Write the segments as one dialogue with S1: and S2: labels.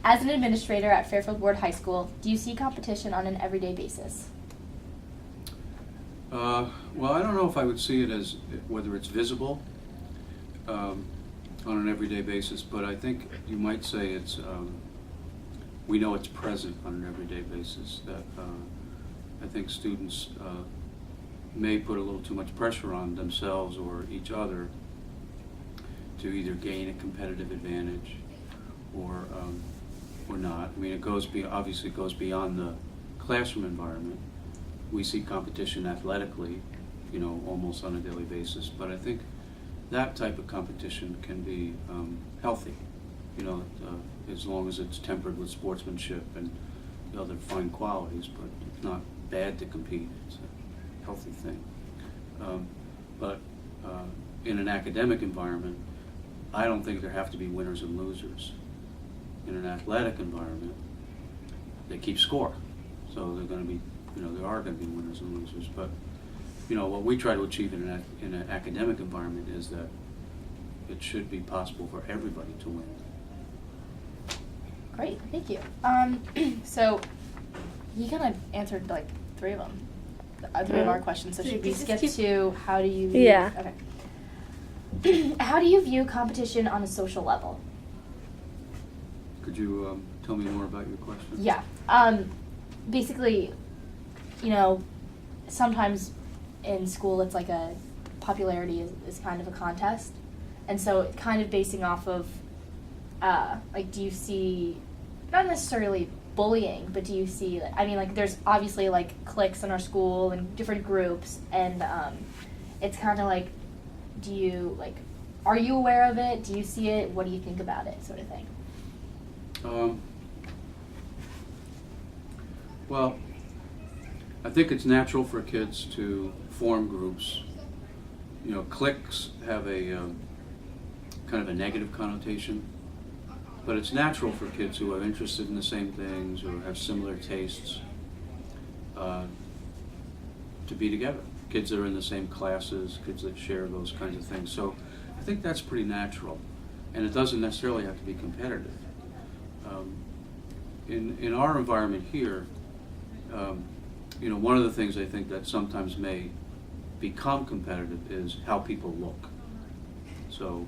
S1: As an administrator at Fairfield Warde High School, do you see competition on an everyday basis?
S2: Well, I don't know if I would see it as whether it's visible on an everyday basis, but I think you might say it's, we know it's present on an everyday basis, that I think students may put a little too much pressure on themselves or each other to either gain a competitive advantage or not. I mean, it goes obviously goes beyond the classroom environment. We see competition athletically, you know, almost on a daily basis, but I think that type of competition can be healthy, you know, as long as it's tempered with sportsmanship and the other fine qualities, but it's not bad to compete. It's a healthy thing. But in an academic environment, I don't think there have to be winners and losers. In an athletic environment, they keep score. So they're going to be, you know, there are going to be winners and losers. But, you know, what we try to achieve in an academic environment is that it should be possible for everybody to win.
S1: Great, thank you. So you kind of answered like three of them, three of our questions. So should we skip to how do you?
S3: Yeah.
S1: Okay. How do you view competition on a social level?
S2: Could you tell me more about your question?
S1: Yeah. Basically, you know, sometimes in school it's like a popularity is kind of a contest, and so kind of basing off of like, do you see not necessarily bullying, but do you see, I mean, like, there's obviously like cliques in our school and different groups, and it's kind of like, do you like, are you aware of it? Do you see it? What do you think about it, sort of thing?
S2: Well, I think it's natural for kids to form groups. You know, cliques have a kind of a negative connotation, but it's natural for kids who are interested in the same things or have similar tastes to be together. Kids that are in the same classes, kids that share those kinds of things. So I think that's pretty natural, and it doesn't necessarily have to be competitive. In our environment here, you know, one of the things I think that sometimes may become competitive is how people look. So,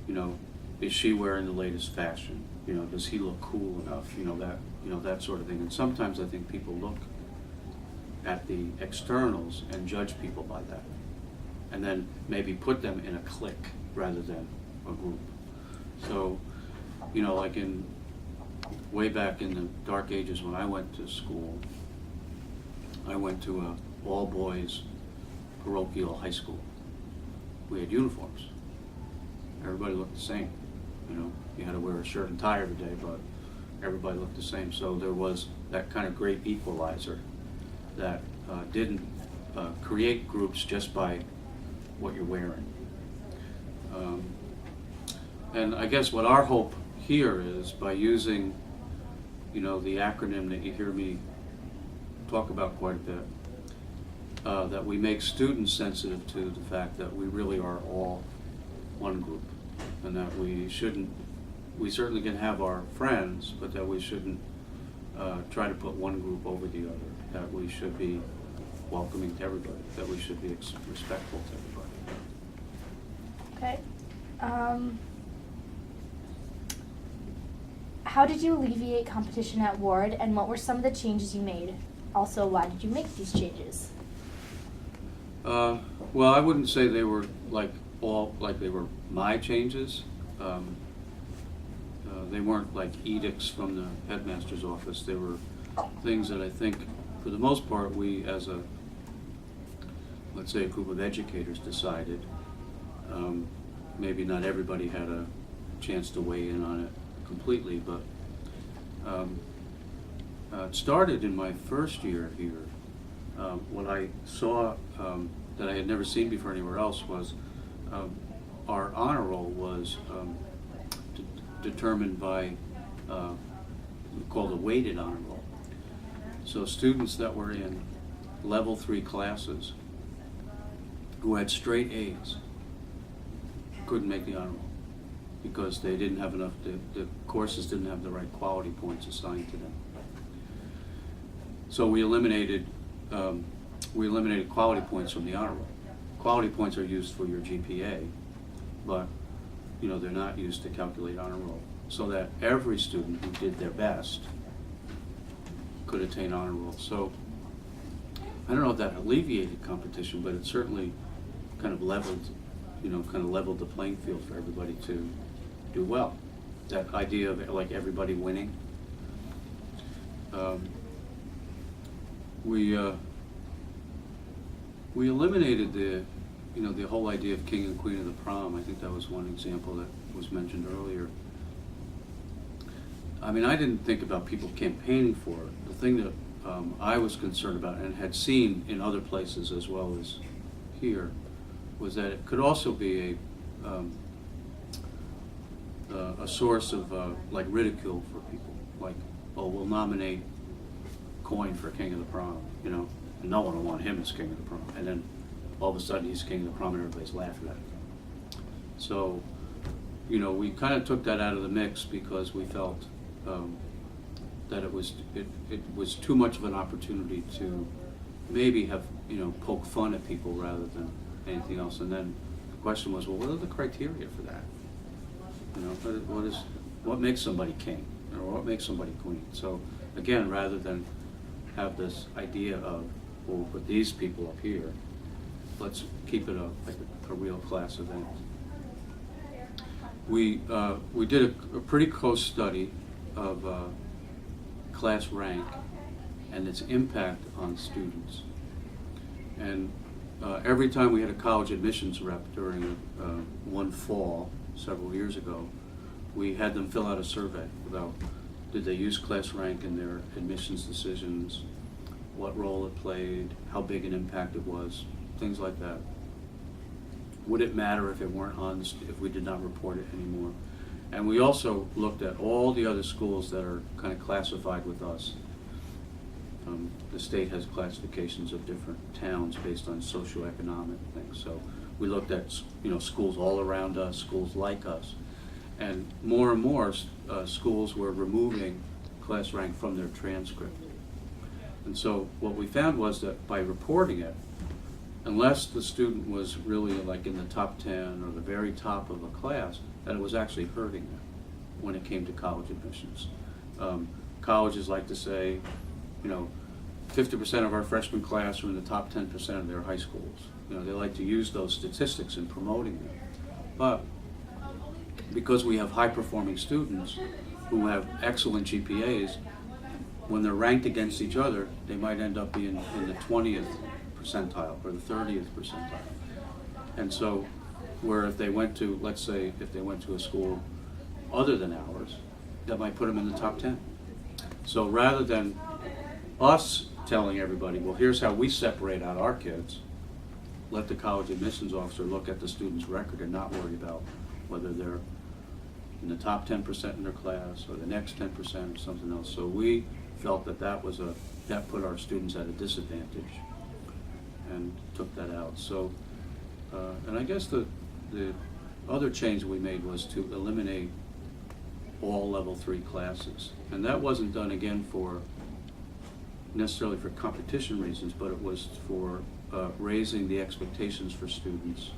S2: you know, is she wearing the latest fashion? You know, does he look cool enough? You know, that sort of thing. And sometimes I think people look at the externals and judge people by that, and then maybe put them in a clique rather than a group. So, you know, like way back in the dark ages when I went to school, I went to a all-boys parochial high school. We had uniforms. Everybody looked the same. You know, you had to wear a shirt and tie every day, but everybody looked the same. So there was that kind of great equalizer that didn't create groups just by what you're wearing. And I guess what our hope here is, by using, you know, the acronym that you hear me talk about quite a bit, that we make students sensitive to the fact that we really are all one group, and that we certainly can have our friends, but that we shouldn't try to put one group over the other, that we should be welcoming to everybody, that we should be respectful to everybody.
S1: Okay. How did you alleviate competition at Warde, and what were some of the changes you made? Also, why did you make these changes?
S2: Well, I wouldn't say they were they were my changes. They weren't like edicts from the headmaster's office. They were things that I think, for the most part, we as let's say a group of educators decided. Maybe not everybody had a chance to weigh in on it completely, but it started in my first year here. What I saw that I had never seen before anywhere else was our honor roll was determined by called a weighted honor roll. So students that were in level 3 classes who had straight A's couldn't make the honor roll. because they didn't have enough, the courses didn't have the right quality points assigned to them. So we eliminated quality points from the honor roll. Quality points are used for your GPA, but they're not used to calculate honor roll, so that every student who did their best could attain honor roll. So I don't know if that alleviated competition, but it certainly kind of leveled the playing field for everybody to do well. That idea of like everybody winning. We eliminated the whole idea of king and queen of the prom. I think that was one example that was mentioned earlier. I mean, I didn't think about people campaigning for it. The thing that I was concerned about and had seen in other places as well as here was that it could also be a source of like ridicule for people. Like, oh, we'll nominate Coin for king of the prom, and no one will want him as king of the prom. And then all of a sudden he's king of the prom and everybody's laughing at him. So, we kind of took that out of the mix because we felt that it was too much of an opportunity to maybe have poke fun at people rather than anything else. And then the question was, well, what are the criteria for that? What makes somebody king, or what makes somebody queen? So again, rather than have this idea of, well, we'll put these people up here, let's keep it a real class event. We did a pretty close study of class rank and its impact on students. And every time we had a college admissions rep during one fall several years ago, we had them fill out a survey about did they use class rank in their admissions decisions, what role it played, how big an impact it was, things like that. Would it matter if it weren't on, if we did not report it anymore? And we also looked at all the other schools that are kind of classified with us. The state has classifications of different towns based on socioeconomic things. So we looked at schools all around us, schools like us, and more schools were removing class rank from their transcript. And so what we found was that by reporting it, unless the student was really like in the top 10 or the very top of a class, that it was actually hurting them when it came to college admissions. Colleges like to say, 50% of our freshman class are in the top 10% of their high schools. They like to use those statistics in promoting them. But because we have high-performing students who have excellent GPAs, when they're ranked against each other, they might end up being in the 20th percentile or the 30th percentile. And so, where if they went to, let's say, if they went to a school other than ours, that might put them in the top 10. So rather than us telling everybody, well, here's how we separate out our kids, let the college admissions officer look at the student's record and not worry about whether they're in the top 10% in their class or the next 10% or something else. So we felt that put our students at a disadvantage and took that out. So, and I guess the other change we made was to eliminate all level 3 classes. And that wasn't done again necessarily for competition reasons, but it was for raising the expectations for students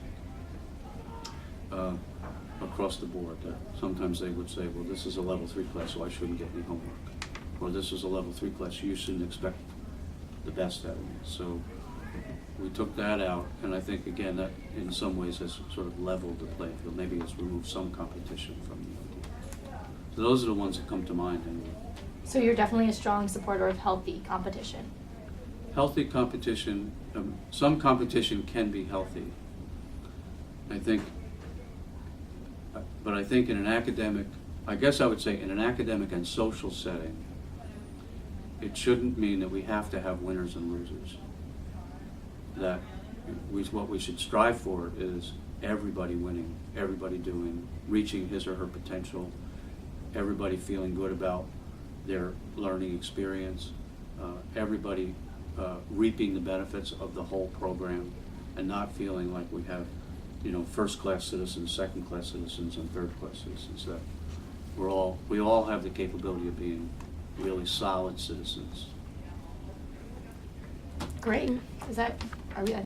S2: across the board. That sometimes they would say, well, this is a level 3 class, so I shouldn't get any homework. Or this is a level 3 class, you shouldn't expect the best out of me. So we took that out, and I think, again, that in some ways has sort of leveled the playing field. Maybe it's removed some competition from the idea. So those are the ones that come to mind anyway.
S1: So you're definitely a strong supporter of healthy competition.
S2: Healthy competition, some competition can be healthy. But I think in an academic, I guess I would say in an academic and social setting, it shouldn't mean that we have to have winners and losers. That what we should strive for is everybody winning, everybody reaching his or her potential, everybody feeling good about their learning experience, everybody reaping the benefits of the whole program and not feeling like we have you know, first-class citizens, second-class citizens, and third-class citizens, that we all have the capability of being really solid citizens.
S1: Great. Is that, are we,